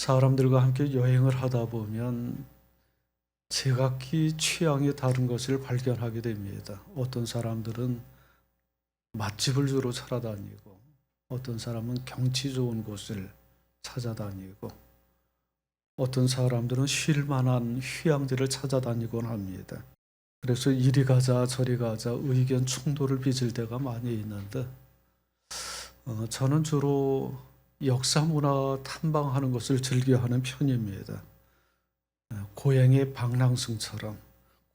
사람들과 함께 여행을 하다 보면 제각기 취향이 다른 것을 발견하게 됩니다. 어떤 사람들은 맛집을 주로 찾아다니고, 어떤 사람은 경치 좋은 곳을 찾아다니고, 어떤 사람들은 쉴 만한 휴양지를 찾아다니곤 합니다. 그래서 이리 가자 저리 가자 의견 충돌을 빚을 때가 많이 있는데, 저는 주로 역사 문화 탐방하는 것을 즐겨하는 편입니다. 고행의 방랑승처럼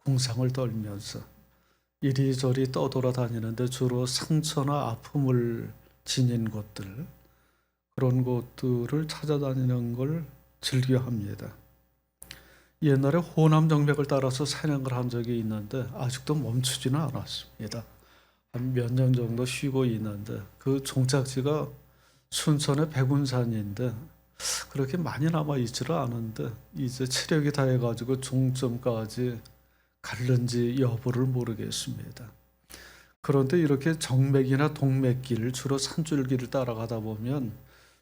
궁상을 떨면서 이리저리 떠돌아다니는데 주로 상처나 아픔을 지닌 곳들, 그런 곳들을 찾아다니는 걸 즐겨합니다. 옛날에 호남 정맥을 따라서 산행을 한 적이 있는데 아직도 멈추지는 않았습니다. 한 몇 년 정도 쉬고 있는데 그 종착지가 순천의 백운산인데 그렇게 많이 남아있지를 않은데 이제 체력이 다해가지고 종점까지 갈는지 여부를 모르겠습니다. 그런데 이렇게 정맥이나 동맥길, 주로 산줄기를 따라가다 보면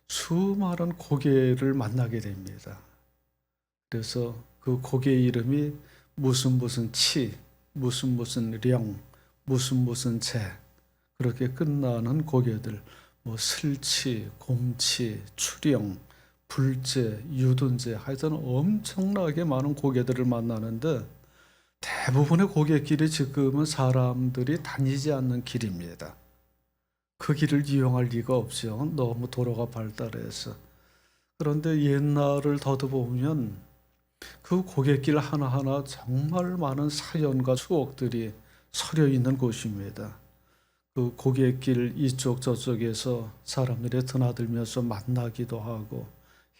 수많은 고개를 만나게 됩니다. 그래서 그 고개 이름이 무슨 치, 무슨 령, 무슨 재, 그렇게 끝나는 고개들, 뭐 슬치, 곰치, 추령, 불재, 유둔재, 하여튼 엄청나게 많은 고개들을 만나는데 대부분의 고갯길이 지금은 사람들이 다니지 않는 길입니다. 그 길을 이용할 리가 없죠. 너무 도로가 발달해서. 그런데 옛날을 더듬어보면 그 고갯길 하나하나 정말 많은 사연과 추억들이 서려 있는 곳입니다. 그 고갯길 이쪽 저쪽에서 사람들이 드나들면서 만나기도 하고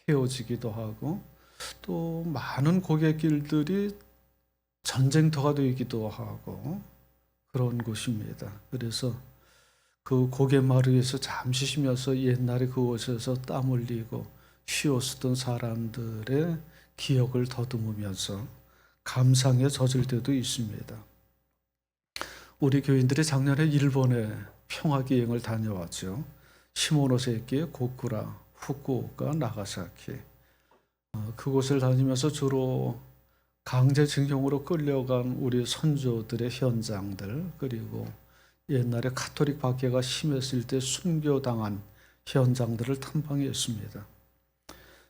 헤어지기도 하고, 또 많은 고갯길들이 전쟁터가 되기도 하고 그런 곳입니다. 그래서 그 고갯마루에서 잠시 쉬면서 옛날에 그곳에서 땀 흘리고 쉬었었던 사람들의 기억을 더듬으면서 감상에 젖을 때도 있습니다. 우리 교인들이 작년에 일본에 평화기행을 다녀왔죠. 시모노세키, 고쿠라, 후쿠오카, 나가사키. 그곳을 다니면서 주로 강제징용으로 끌려간 우리 선조들의 현장들, 그리고 옛날에 가톨릭 박해가 심했을 때 순교당한 현장들을 탐방했습니다.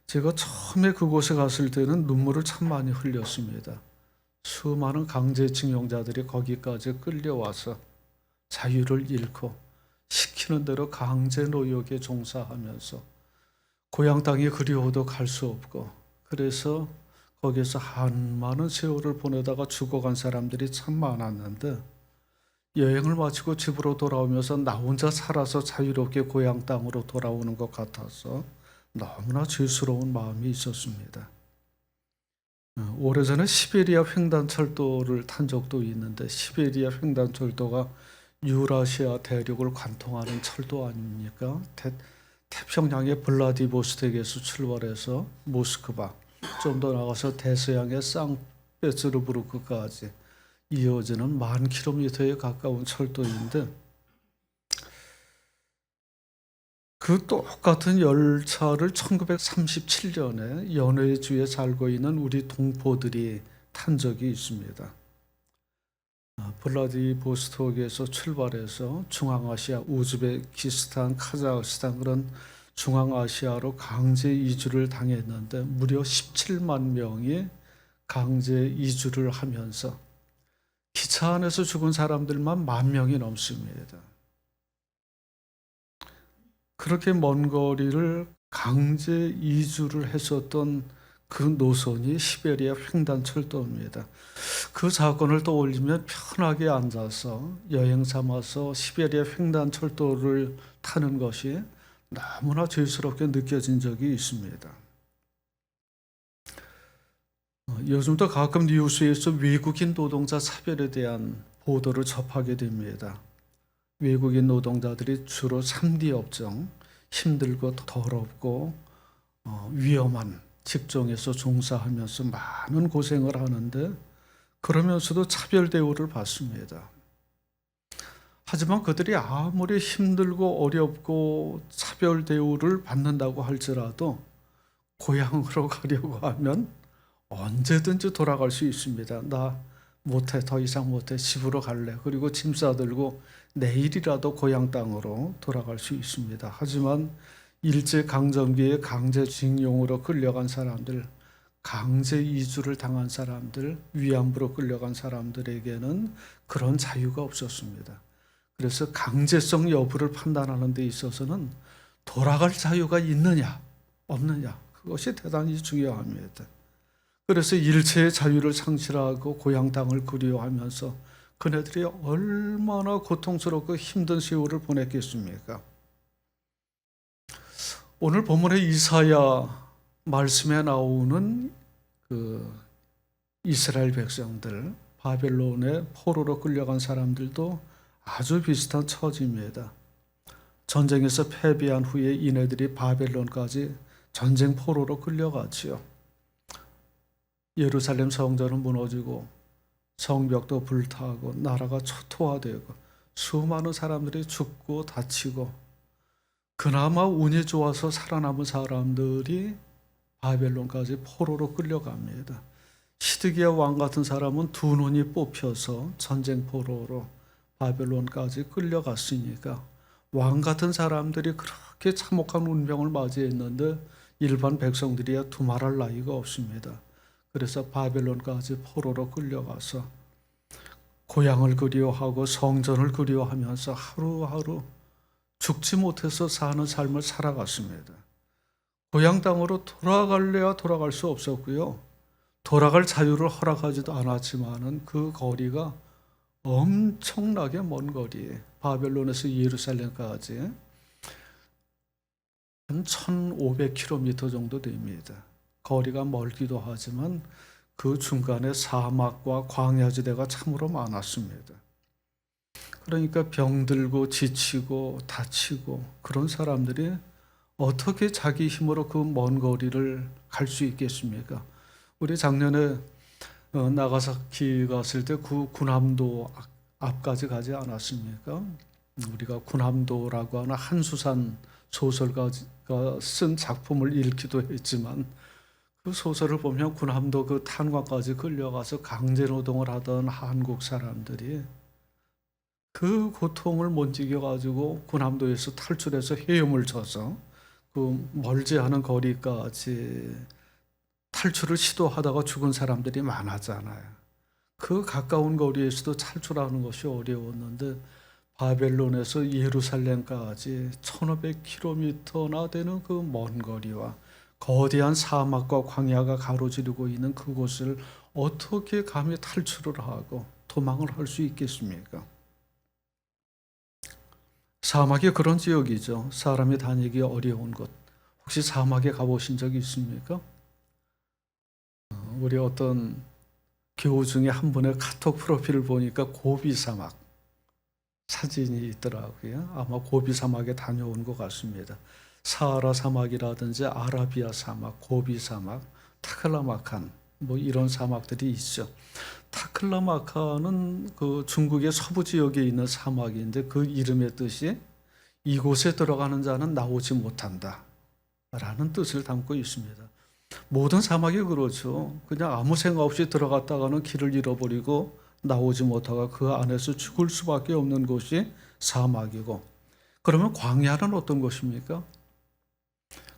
제가 처음에 그곳에 갔을 때는 눈물을 참 많이 흘렸습니다. 수많은 강제징용자들이 거기까지 끌려와서 자유를 잃고 시키는 대로 강제노역에 종사하면서 고향 땅이 그리워도 갈 수 없고, 그래서 거기에서 한 많은 세월을 보내다가 죽어간 사람들이 참 많았는데, 여행을 마치고 집으로 돌아오면서 나 혼자 살아서 자유롭게 고향 땅으로 돌아오는 것 같아서 너무나 죄스러운 마음이 있었습니다. 오래전에 시베리아 횡단철도를 탄 적도 있는데, 시베리아 횡단철도가 유라시아 대륙을 관통하는 철도 아닙니까? 태평양의 블라디보스톡에서 출발해서 모스크바, 좀 더 나가서 대서양의 상페테르부르크까지 이어지는 10,000km에 가까운 철도인데, 그 똑같은 열차를 1937년에 연해주에 살고 있는 우리 동포들이 탄 적이 있습니다. 블라디보스톡에서 출발해서 중앙아시아, 우즈베키스탄, 카자흐스탄, 그런 중앙아시아로 강제 이주를 당했는데 무려 17만 명이 강제 이주를 하면서 기차 안에서 죽은 사람들만 10,000명이 넘습니다. 그렇게 먼 거리를 강제 이주를 했었던 그 노선이 시베리아 횡단철도입니다. 그 사건을 떠올리면 편하게 앉아서 여행 삼아서 시베리아 횡단철도를 타는 것이 너무나 죄스럽게 느껴진 적이 있습니다. 요즘도 가끔 뉴스에서 외국인 노동자 차별에 대한 보도를 접하게 됩니다. 외국인 노동자들이 주로 3D 업종, 힘들고 더럽고 위험한 직종에서 종사하면서 많은 고생을 하는데, 그러면서도 차별 대우를 받습니다. 하지만 그들이 아무리 힘들고 어렵고 차별 대우를 받는다고 할지라도 고향으로 가려고 하면 언제든지 돌아갈 수 있습니다. 나 못해, 더 이상 못해, 집으로 갈래. 그리고 짐 싸들고 내일이라도 고향 땅으로 돌아갈 수 있습니다. 하지만 일제강점기에 강제징용으로 끌려간 사람들, 강제 이주를 당한 사람들, 위안부로 끌려간 사람들에게는 그런 자유가 없었습니다. 그래서 강제성 여부를 판단하는 데 있어서는 돌아갈 자유가 있느냐, 없느냐, 그것이 대단히 중요합니다. 그래서 일체의 자유를 상실하고 고향 땅을 그리워하면서 그네들이 얼마나 고통스럽고 힘든 세월을 보냈겠습니까? 오늘 본문의 이사야 말씀에 나오는 그 이스라엘 백성들, 바벨론의 포로로 끌려간 사람들도 아주 비슷한 처지입니다. 전쟁에서 패배한 후에 이네들이 바벨론까지 전쟁 포로로 끌려갔지요. 예루살렘 성전은 무너지고 성벽도 불타고 나라가 초토화되고 수많은 사람들이 죽고 다치고, 그나마 운이 좋아서 살아남은 사람들이 바벨론까지 포로로 끌려갑니다. 시드기야 왕 같은 사람은 두 눈이 뽑혀서 전쟁 포로로 바벨론까지 끌려갔으니까 왕 같은 사람들이 그렇게 참혹한 운명을 맞이했는데 일반 백성들이야 두말할 나위가 없습니다. 그래서 바벨론까지 포로로 끌려가서 고향을 그리워하고 성전을 그리워하면서 하루하루 죽지 못해서 사는 삶을 살아갔습니다. 고향 땅으로 돌아갈래야 돌아갈 수 없었고요. 돌아갈 자유를 허락하지도 않았지만은 그 거리가 엄청나게 먼 거리, 바벨론에서 예루살렘까지 한 1500km 정도 됩니다. 거리가 멀기도 하지만 그 중간에 사막과 광야지대가 참으로 많았습니다. 그러니까 병들고 지치고 다치고 그런 사람들이 어떻게 자기 힘으로 그 먼 거리를 갈 수 있겠습니까? 우리 작년에 나가사키 갔을 때 그 군함도 앞까지 가지 않았습니까? 우리가 군함도라고 하는 한수산 소설가가 쓴 작품을 읽기도 했지만 그 소설을 보면 군함도 그 탄광까지 끌려가서 강제노동을 하던 한국 사람들이 그 고통을 못 이겨가지고 군함도에서 탈출해서 헤엄을 쳐서 그 멀지 않은 거리까지 탈출을 시도하다가 죽은 사람들이 많았잖아요. 그 가까운 거리에서도 탈출하는 것이 어려웠는데 바벨론에서 예루살렘까지 1500km나 되는 그 먼 거리와 거대한 사막과 광야가 가로지르고 있는 그곳을 어떻게 감히 탈출을 하고 도망을 할 수 있겠습니까? 사막이 그런 지역이죠. 사람이 다니기 어려운 곳. 혹시 사막에 가보신 적이 있습니까? 우리 어떤 교우 중에 한 분의 카톡 프로필을 보니까 고비 사막 사진이 있더라고요. 아마 고비 사막에 다녀온 것 같습니다. 사하라 사막이라든지 아라비아 사막, 고비 사막, 타클라마칸 뭐 이런 사막들이 있죠. 타클라마칸은 그 중국의 서부 지역에 있는 사막인데 그 이름의 뜻이 이곳에 들어가는 자는 나오지 못한다 라는 뜻을 담고 있습니다. 모든 사막이 그렇죠. 그냥 아무 생각 없이 들어갔다가는 길을 잃어버리고 나오지 못하고 그 안에서 죽을 수밖에 없는 곳이 사막이고, 그러면 광야는 어떤 곳입니까?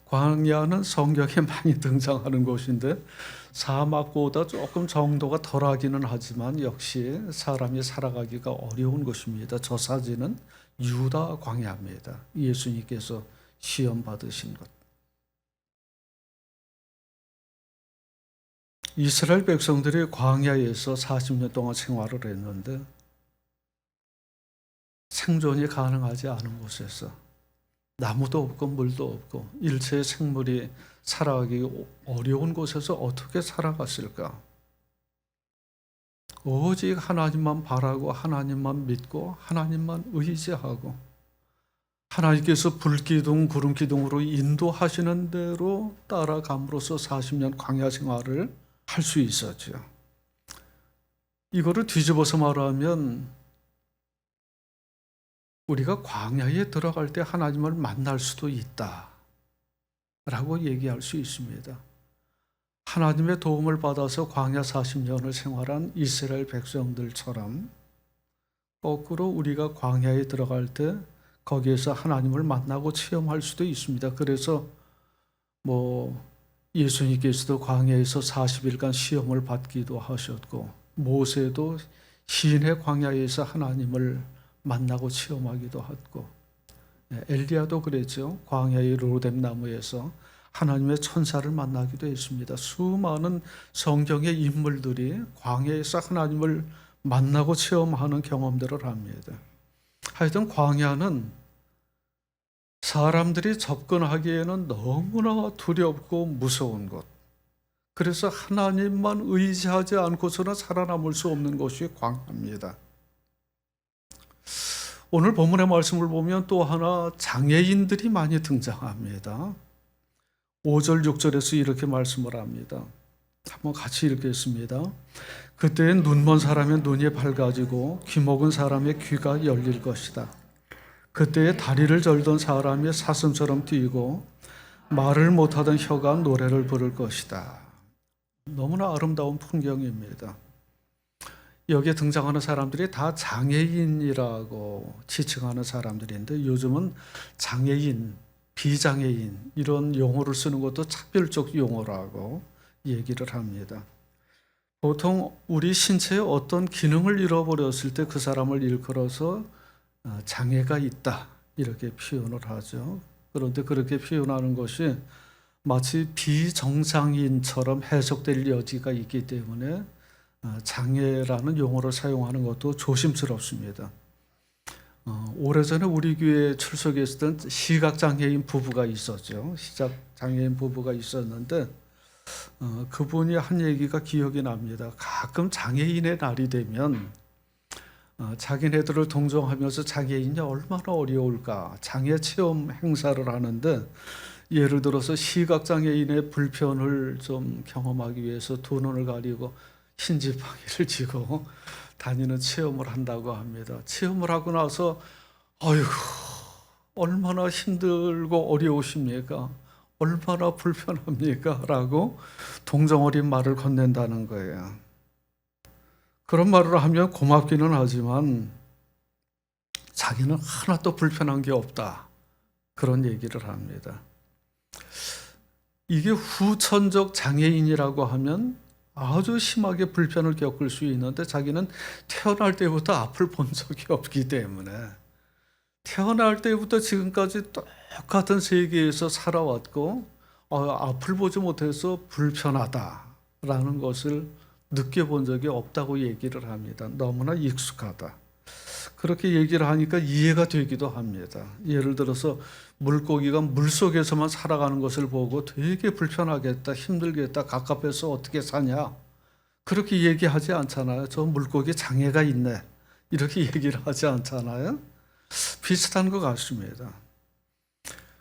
광야는 성경에 많이 등장하는 곳인데 사막보다 조금 정도가 덜하기는 하지만 역시 사람이 살아가기가 어려운 곳입니다. 저 사진은 유다 광야입니다. 예수님께서 시험 받으신 것. 이스라엘 백성들이 광야에서 40년 동안 생활을 했는데 생존이 가능하지 않은 곳에서 나무도 없고 물도 없고 일체의 생물이 살아가기 어려운 곳에서 어떻게 살아갔을까? 오직 하나님만 바라고 하나님만 믿고 하나님만 의지하고 하나님께서 불기둥 구름기둥으로 인도하시는 대로 따라감으로써 40년 광야 생활을 할 수 있었죠. 이거를 뒤집어서 말하면 우리가 광야에 들어갈 때 하나님을 만날 수도 있다 라고 얘기할 수 있습니다. 하나님의 도움을 받아서 광야 40년을 생활한 이스라엘 백성들처럼 거꾸로 우리가 광야에 들어갈 때 거기에서 하나님을 만나고 체험할 수도 있습니다. 그래서 예수님께서도 광야에서 40일간 시험을 받기도 하셨고, 모세도 시인의 광야에서 하나님을 만나고 체험하기도 했고, 엘리야도 그랬죠. 광야의 로뎀 나무에서 하나님의 천사를 만나기도 했습니다. 수많은 성경의 인물들이 광야에서 하나님을 만나고 체험하는 경험들을 합니다. 하여튼 광야는 사람들이 접근하기에는 너무나 두렵고 무서운 곳, 그래서 하나님만 의지하지 않고서는 살아남을 수 없는 곳이 광야입니다. 오늘 본문의 말씀을 보면 또 하나 장애인들이 많이 등장합니다. 5절 6절에서 이렇게 말씀을 합니다. 한번 같이 읽겠습니다. 그때엔 눈먼 사람의 눈이 밝아지고 귀먹은 사람의 귀가 열릴 것이다. 그때에 다리를 절던 사람이 사슴처럼 뛰고 말을 못하던 혀가 노래를 부를 것이다. 너무나 아름다운 풍경입니다. 여기에 등장하는 사람들이 다 장애인이라고 지칭하는 사람들인데, 요즘은 장애인, 비장애인 이런 용어를 쓰는 것도 차별적 용어라고 얘기를 합니다. 보통 우리 신체의 어떤 기능을 잃어버렸을 때 그 사람을 일컬어서 장애가 있다 이렇게 표현을 하죠. 그런데 그렇게 표현하는 것이 마치 비정상인처럼 해석될 여지가 있기 때문에 장애라는 용어를 사용하는 것도 조심스럽습니다. 오래전에 우리 교회에 출석했던 시각장애인 부부가 있었죠. 시각장애인 부부가 있었는데 그분이 한 얘기가 기억이 납니다. 가끔 장애인의 날이 되면 자기네들을 동정하면서 장애인이 얼마나 어려울까 장애 체험 행사를 하는데, 예를 들어서 시각장애인의 불편을 좀 경험하기 위해서 두 눈을 가리고 흰지팡이를 쥐고 다니는 체험을 한다고 합니다. 체험을 하고 나서 아이고 얼마나 힘들고 어려우십니까? 얼마나 불편합니까? 라고 동정 어린 말을 건넨다는 거예요. 그런 말을 하면 고맙기는 하지만 자기는 하나도 불편한 게 없다, 그런 얘기를 합니다. 이게 후천적 장애인이라고 하면 아주 심하게 불편을 겪을 수 있는데, 자기는 태어날 때부터 앞을 본 적이 없기 때문에 태어날 때부터 지금까지 똑같은 세계에서 살아왔고 앞을 보지 못해서 불편하다라는 것을 느껴본 적이 없다고 얘기를 합니다. 너무나 익숙하다. 그렇게 얘기를 하니까 이해가 되기도 합니다. 예를 들어서 물고기가 물속에서만 살아가는 것을 보고 되게 불편하겠다, 힘들겠다, 갑갑해서 어떻게 사냐, 그렇게 얘기하지 않잖아요. 저 물고기 장애가 있네, 이렇게 얘기를 하지 않잖아요. 비슷한 것 같습니다.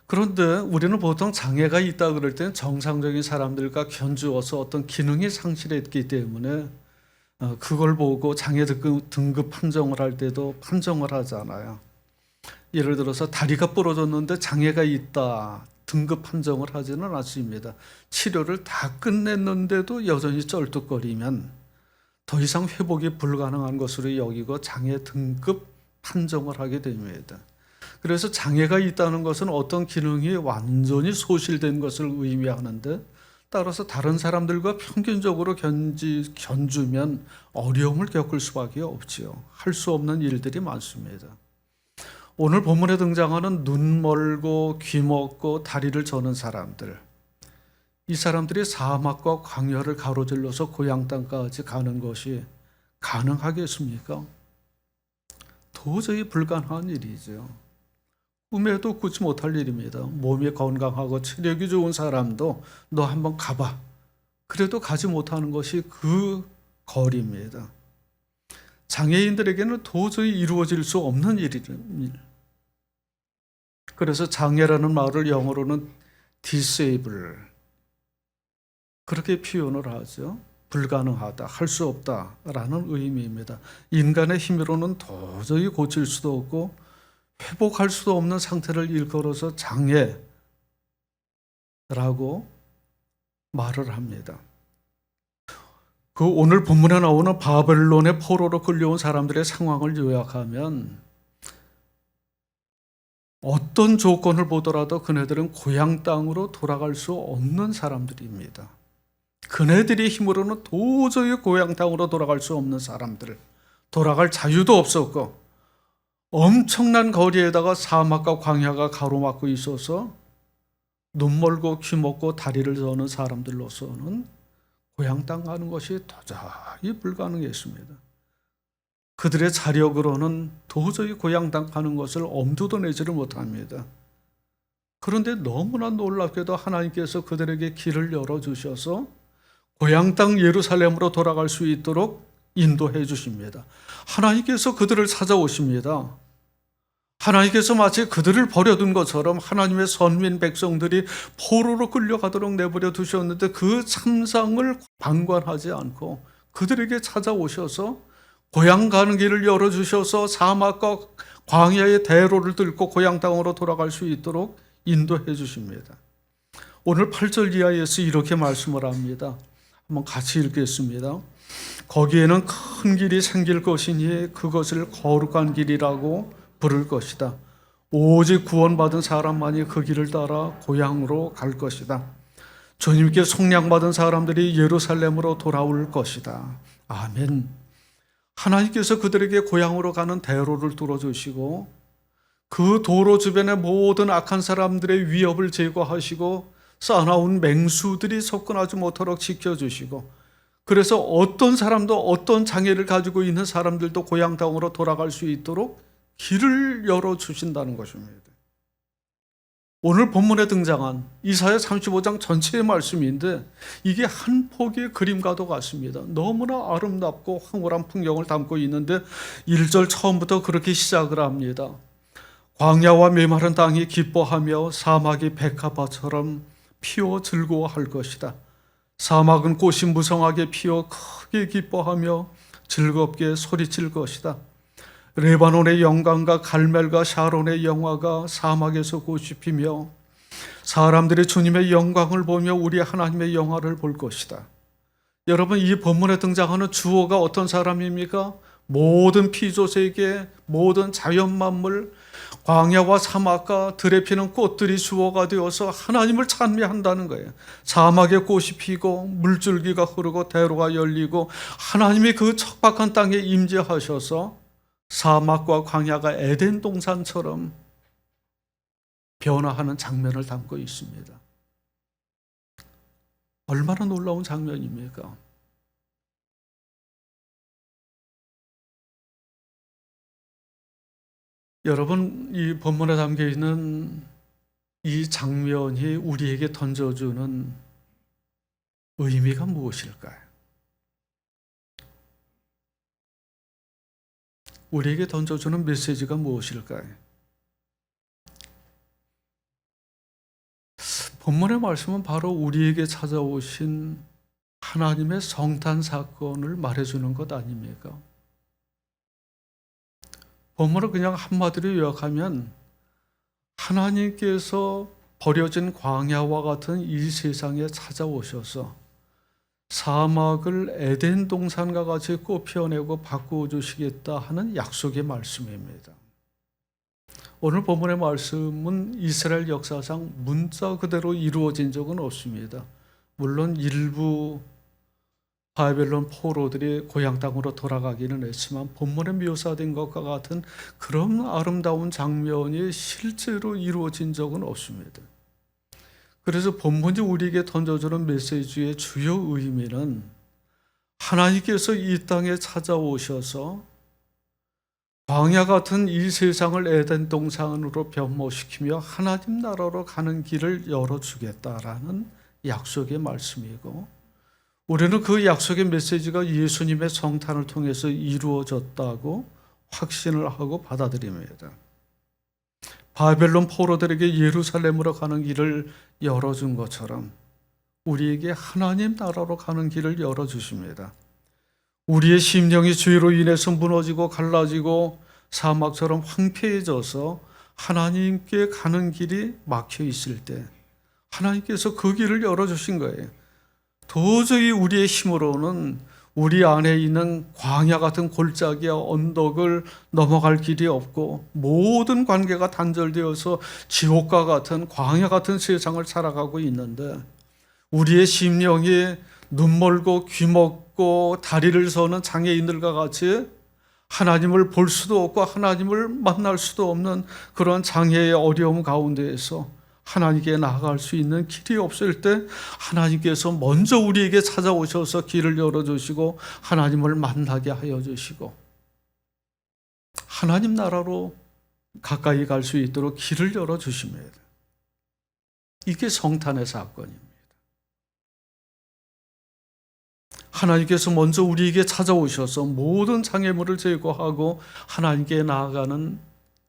그런데 우리는 보통 장애가 있다 그럴 때는 정상적인 사람들과 견주어서 어떤 기능이 상실했기 때문에 그걸 보고 장애 등급 판정을 할 때도 판정을 하잖아요. 예를 들어서 다리가 부러졌는데 장애가 있다 등급 판정을 하지는 않습니다. 치료를 다 끝냈는데도 여전히 쩔뚝거리면 더 이상 회복이 불가능한 것으로 여기고 장애 등급 판정을 하게 됩니다. 그래서 장애가 있다는 것은 어떤 기능이 완전히 소실된 것을 의미하는데, 따라서 다른 사람들과 평균적으로 견주면 어려움을 겪을 수밖에 없지요. 할 수 없는 일들이 많습니다. 오늘 본문에 등장하는 눈 멀고 귀 먹고 다리를 저는 사람들, 이 사람들이 사막과 광야를 가로질러서 고향 땅까지 가는 것이 가능하겠습니까? 도저히 불가능한 일이죠. 꿈에도 꾸지 못할 일입니다. 몸이 건강하고 체력이 좋은 사람도 너 한번 가봐, 그래도 가지 못하는 것이 그 거리입니다. 장애인들에게는 도저히 이루어질 수 없는 일입니다. 그래서 장애라는 말을 영어로는 disable, 그렇게 표현을 하죠. 불가능하다, 할 수 없다라는 의미입니다. 인간의 힘으로는 도저히 고칠 수도 없고 회복할 수도 없는 상태를 일컬어서 장애, 라고 말을 합니다. 그 오늘 본문에 나오는 바벨론의 포로로 끌려온 사람들의 상황을 요약하면 어떤 조건을 보더라도 그네들은 고향 땅으로 돌아갈 수 없는 사람들입니다. 그네들의 힘으로는 도저히 고향 땅으로 돌아갈 수 없는 사람들, 돌아갈 자유도 없었고 엄청난 거리에다가 사막과 광야가 가로막고 있어서 눈 멀고 귀 먹고 다리를 저는 사람들로서는 고향 땅 가는 것이 도저히 불가능했습니다. 그들의 자력으로는 도저히 고향 땅 가는 것을 엄두도 내지를 못합니다. 그런데 너무나 놀랍게도 하나님께서 그들에게 길을 열어주셔서 고향 땅 예루살렘으로 돌아갈 수 있도록 인도해 주십니다. 하나님께서 그들을 찾아오십니다. 하나님께서 마치 그들을 버려둔 것처럼 하나님의 선민 백성들이 포로로 끌려가도록 내버려 두셨는데 그 참상을 방관하지 않고 그들에게 찾아오셔서 고향 가는 길을 열어주셔서 사막과 광야의 대로를 뚫고 고향 땅으로 돌아갈 수 있도록 인도해 주십니다. 오늘 8절 이하에서 이렇게 말씀을 합니다. 한번 같이 읽겠습니다. 거기에는 큰 길이 생길 것이니 그것을 거룩한 길이라고 부를 것이다. 오직 구원받은 사람만이 그 길을 따라 고향으로 갈 것이다. 주님께 속량받은 사람들이 예루살렘으로 돌아올 것이다. 아멘. 하나님께서 그들에게 고향으로 가는 대로를 뚫어주시고 그 도로 주변의 모든 악한 사람들의 위협을 제거하시고 쌓아놓은 맹수들이 접근하지 못하도록 지켜주시고 그래서 어떤 사람도 어떤 장애를 가지고 있는 사람들도 고향 땅으로 돌아갈 수 있도록 길을 열어주신다는 것입니다. 오늘 본문에 등장한 이사야 35장 전체의 말씀인데 이게 한 폭의 그림과도 같습니다. 너무나 아름답고 황홀한 풍경을 담고 있는데 1절 처음부터 그렇게 시작을 합니다. 광야와 메마른 땅이 기뻐하며 사막이 백합화처럼 피어 즐거워할 것이다. 사막은 꽃이 무성하게 피어 크게 기뻐하며 즐겁게 소리칠 것이다. 레바논의 영광과 갈멜과 샤론의 영화가 사막에서 꽃이 피며 사람들이 주님의 영광을 보며 우리 하나님의 영화를 볼 것이다. 여러분, 이 본문에 등장하는 주어가 어떤 사람입니까? 모든 피조세계, 모든 자연만물, 광야와 사막과 들에 피는 꽃들이 주어가 되어서 하나님을 찬미한다는 거예요. 사막에 꽃이 피고 물줄기가 흐르고 대로가 열리고 하나님이 그 척박한 땅에 임재하셔서 사막과 광야가 에덴 동산처럼 변화하는 장면을 담고 있습니다. 얼마나 놀라운 장면입니까? 여러분, 이 본문에 담겨 있는 이 장면이 우리에게 던져주는 의미가 무엇일까요? 우리에게 던져주는 메시지가 무엇일까요? 본문의 말씀은 바로 우리에게 찾아오신 하나님의 성탄 사건을 말해주는 것 아닙니까? 본문을 그냥 한마디로 요약하면 하나님께서 버려진 광야와 같은 이 세상에 찾아오셔서 사막을 에덴 동산과 같이 꽃 피워내고 바꾸어 주시겠다 하는 약속의 말씀입니다. 오늘 본문의 말씀은 이스라엘 역사상 문자 그대로 이루어진 적은 없습니다. 물론 일부 바벨론 포로들이 고향 땅으로 돌아가기는 했지만 본문에 묘사된 것과 같은 그런 아름다운 장면이 실제로 이루어진 적은 없습니다. 그래서 본문이 우리에게 던져주는 메시지의 주요 의미는 하나님께서 이 땅에 찾아오셔서 광야 같은 이 세상을 에덴 동산으로 변모시키며 하나님 나라로 가는 길을 열어주겠다라는 약속의 말씀이고 우리는 그 약속의 메시지가 예수님의 성탄을 통해서 이루어졌다고 확신을 하고 받아들입니다. 바벨론 포로들에게 예루살렘으로 가는 길을 열어준 것처럼 우리에게 하나님 나라로 가는 길을 열어주십니다. 우리의 심령이 죄로 인해서 무너지고 갈라지고 사막처럼 황폐해져서 하나님께 가는 길이 막혀 있을 때 하나님께서 그 길을 열어주신 거예요. 도저히 우리의 힘으로는 우리 안에 있는 광야 같은 골짜기와 언덕을 넘어갈 길이 없고 모든 관계가 단절되어서 지옥과 같은 광야 같은 세상을 살아가고 있는데, 우리의 심령이 눈 멀고 귀 먹고 다리를 서는 장애인들과 같이 하나님을 볼 수도 없고 하나님을 만날 수도 없는 그런 장애의 어려움 가운데에서 하나님께 나아갈 수 있는 길이 없을 때 하나님께서 먼저 우리에게 찾아오셔서 길을 열어주시고 하나님을 만나게 하여 주시고 하나님 나라로 가까이 갈 수 있도록 길을 열어주십니다. 이게 성탄의 사건입니다. 하나님께서 먼저 우리에게 찾아오셔서 모든 장애물을 제거하고 하나님께 나아가는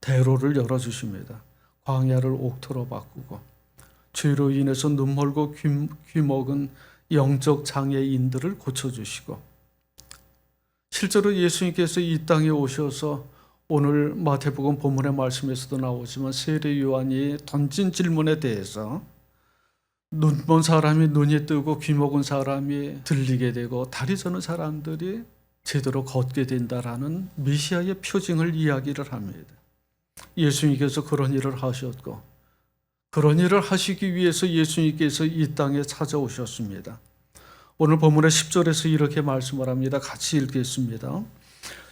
대로를 열어주십니다. 광야를 옥토로 바꾸고 죄로 인해서 눈멀고 귀먹은 영적 장애인들을 고쳐주시고, 실제로 예수님께서 이 땅에 오셔서 오늘 마태복음 본문의 말씀에서도 나오지만 세례 요한이 던진 질문에 대해서 눈 먼 사람이 눈이 뜨고 귀 먹은 사람이 들리게 되고 다리 저는 사람들이 제대로 걷게 된다라는 메시아의 표징을 이야기를 합니다. 예수님께서 그런 일을 하셨고 그런 일을 하시기 위해서 예수님께서 이 땅에 찾아오셨습니다. 오늘 본문의 10절에서 이렇게 말씀을 합니다. 같이 읽겠습니다.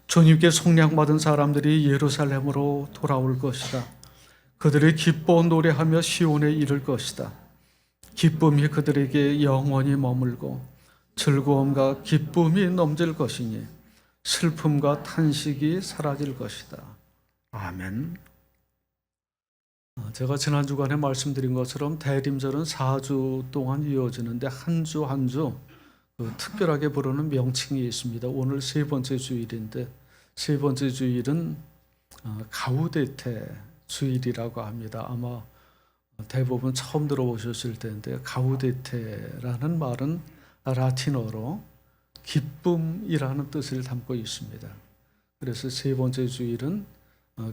주님께 속량받은 사람들이 예루살렘으로 돌아올 것이다. 그들이 기뻐 노래하며 시온에 이를 것이다. 기쁨이 그들에게 영원히 머물고 즐거움과 기쁨이 넘칠 것이니 슬픔과 탄식이 사라질 것이다. 아멘. 제가 지난 주간에 말씀드린 것처럼 대림절은 4주 동안 이어지는데 한 주 한 주 특별하게 부르는 명칭이 있습니다. 오늘 세 번째 주일인데 세 번째 주일은 가우데테 주일이라고 합니다. 아마 대부분 처음 들어보셨을 텐데 가우데테라는 말은 라틴어로 기쁨이라는 뜻을 담고 있습니다. 그래서 세 번째 주일은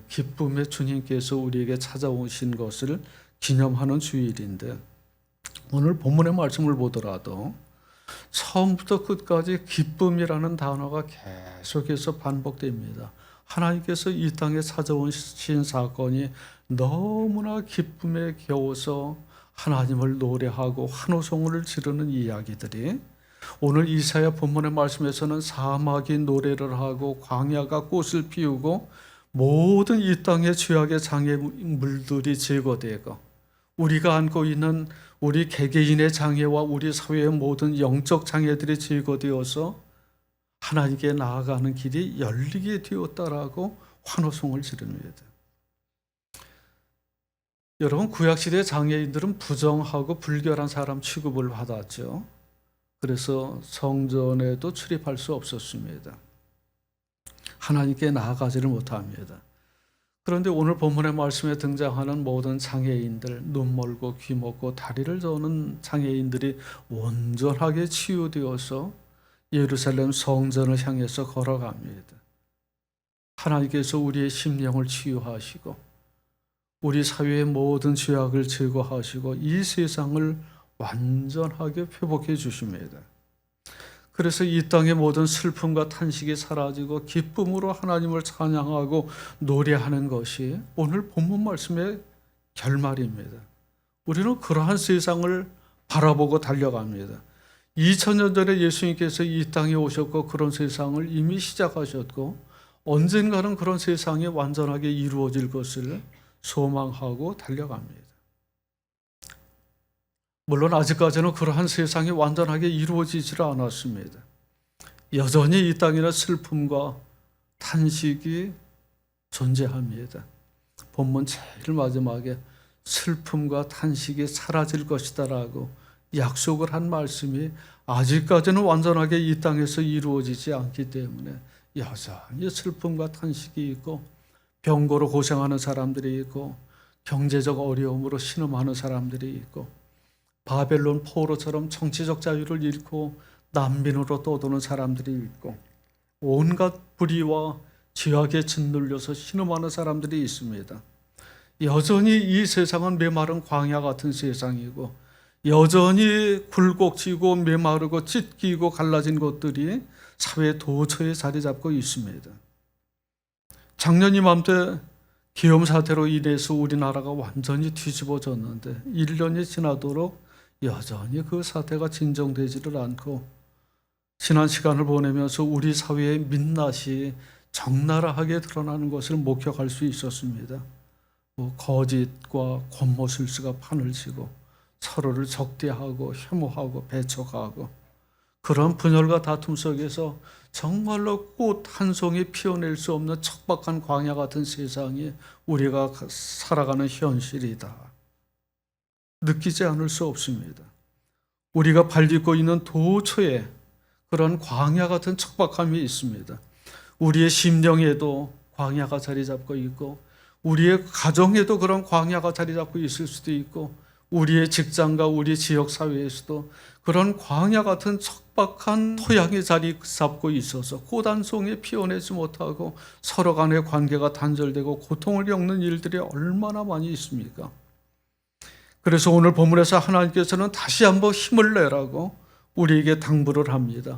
기쁨의 주님께서 우리에게 찾아오신 것을 기념하는 주일인데, 오늘 본문의 말씀을 보더라도 처음부터 끝까지 기쁨이라는 단어가 계속해서 반복됩니다. 하나님께서 이 땅에 찾아오신 사건이 너무나 기쁨에 겨워서 하나님을 노래하고 환호성을 지르는 이야기들이, 오늘 이사야 본문의 말씀에서는 사막이 노래를 하고 광야가 꽃을 피우고 모든 이 땅의 죄악의 장애물들이 제거되고 우리가 안고 있는 우리 개개인의 장애와 우리 사회의 모든 영적 장애들이 제거되어서 하나님께 나아가는 길이 열리게 되었다라고 환호성을 지릅니다. 여러분, 구약시대 장애인들은 부정하고 불결한 사람 취급을 받았죠. 그래서 성전에도 출입할 수 없었습니다. 하나님께 나아가지를 못합니다. 그런데 오늘 본문의 말씀에 등장하는 모든 장애인들, 눈 멀고 귀 먹고 다리를 저는 장애인들이 온전하게 치유되어서 예루살렘 성전을 향해서 걸어갑니다. 하나님께서 우리의 심령을 치유하시고 우리 사회의 모든 죄악을 제거하시고 이 세상을 완전하게 회복해 주십니다. 그래서 이 땅의 모든 슬픔과 탄식이 사라지고 기쁨으로 하나님을 찬양하고 노래하는 것이 오늘 본문 말씀의 결말입니다. 우리는 그러한 세상을 바라보고 달려갑니다. 2000년 전에 예수님께서 이 땅에 오셨고 그런 세상을 이미 시작하셨고 언젠가는 그런 세상이 완전하게 이루어질 것을 소망하고 달려갑니다. 물론 아직까지는 그러한 세상이 완전하게 이루어지질 않았습니다. 여전히 이 땅에는 슬픔과 탄식이 존재합니다. 본문 제일 마지막에 슬픔과 탄식이 사라질 것이다라고 약속을 한 말씀이 아직까지는 완전하게 이 땅에서 이루어지지 않기 때문에 여전히 슬픔과 탄식이 있고 병고로 고생하는 사람들이 있고 경제적 어려움으로 신음하는 사람들이 있고 바벨론 포로처럼 정치적 자유를 잃고 난민으로 떠도는 사람들이 있고 온갖 불의와 죄악에 짓눌려서 신음하는 사람들이 있습니다. 여전히 이 세상은 메마른 광야 같은 세상이고 여전히 굴곡지고 메마르고 찢기고 갈라진 것들이 사회 도처에 자리 잡고 있습니다. 작년 이맘때 계엄 사태로 인해서 우리나라가 완전히 뒤집어졌는데 1년이 지나도록 여전히 그 사태가 진정되지를 않고 지난 시간을 보내면서 우리 사회의 민낯이 적나라하게 드러나는 것을 목격할 수 있었습니다. 거짓과 권모술수가 판을 치고 서로를 적대하고 혐오하고 배척하고 그런 분열과 다툼 속에서 정말로 꽃 한 송이 피워낼 수 없는 척박한 광야 같은 세상이 우리가 살아가는 현실이다. 느끼지 않을 수 없습니다. 우리가 발딛고 있는 도처에 그런 광야 같은 척박함이 있습니다. 우리의 심령에도 광야가 자리 잡고 있고 우리의 가정에도 그런 광야가 자리 잡고 있을 수도 있고 우리의 직장과 우리 지역 사회에서도 그런 광야 같은 척박한 토양이 자리 잡고 있어서 꽃 한 송이 피워내지 못하고 서로 간의 관계가 단절되고 고통을 겪는 일들이 얼마나 많이 있습니까? 그래서 오늘 본문에서 하나님께서는 다시 한번 힘을 내라고 우리에게 당부를 합니다.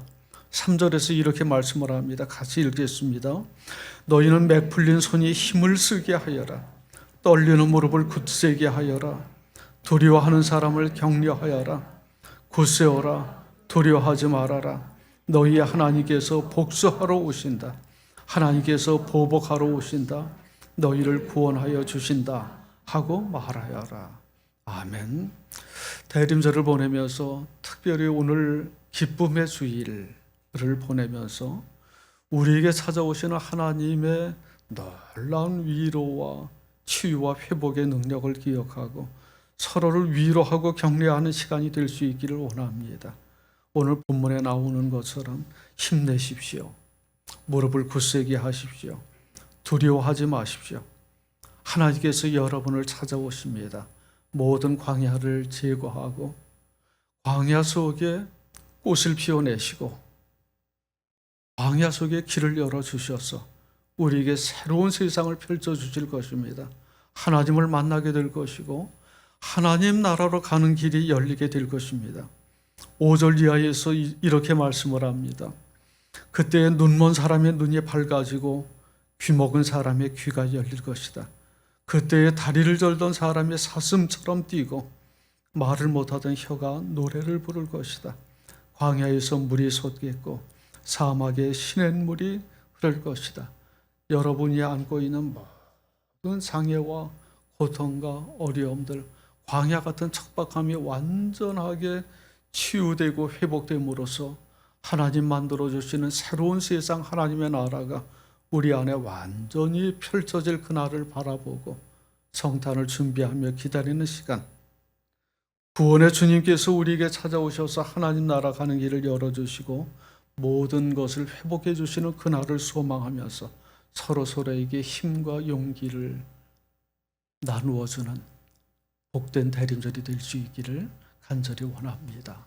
3절에서 이렇게 말씀을 합니다. 같이 읽겠습니다. 너희는 맥풀린 손이 힘을 쓰게 하여라. 떨리는 무릎을 굳세게 하여라. 두려워하는 사람을 격려하여라. 굳세어라. 두려워하지 말아라. 너희의 하나님께서 복수하러 오신다. 하나님께서 보복하러 오신다. 너희를 구원하여 주신다 하고 말하여라. 아멘. 대림절을 보내면서 특별히 오늘 기쁨의 주일을 보내면서 우리에게 찾아오시는 하나님의 놀라운 위로와 치유와 회복의 능력을 기억하고 서로를 위로하고 격려하는 시간이 될 수 있기를 원합니다. 오늘 본문에 나오는 것처럼 힘내십시오. 무릎을 굳세게 하십시오. 두려워하지 마십시오. 하나님께서 여러분을 찾아오십니다. 모든 광야를 제거하고 광야 속에 꽃을 피워내시고 광야 속에 길을 열어주셔서 우리에게 새로운 세상을 펼쳐주실 것입니다. 하나님을 만나게 될 것이고 하나님 나라로 가는 길이 열리게 될 것입니다. 5절 이하에서 이렇게 말씀을 합니다. 그때 눈먼 사람의 눈이 밝아지고 귀먹은 사람의 귀가 열릴 것이다. 그때에 다리를 절던 사람의 사슴처럼 뛰고 말을 못하던 혀가 노래를 부를 것이다. 광야에서 물이 솟겠고 사막에 시냇물이 흐를 것이다. 여러분이 안고 있는 모든 장애와 고통과 어려움들, 광야 같은 척박함이 완전하게 치유되고 회복됨으로써 하나님 만들어주시는 새로운 세상 하나님의 나라가 우리 안에 완전히 펼쳐질 그날을 바라보고 성탄을 준비하며 기다리는 시간, 구원의 주님께서 우리에게 찾아오셔서 하나님 나라 가는 길을 열어주시고 모든 것을 회복해 주시는 그날을 소망하면서 서로에게 힘과 용기를 나누어주는 복된 대림절이 될 수 있기를 간절히 원합니다.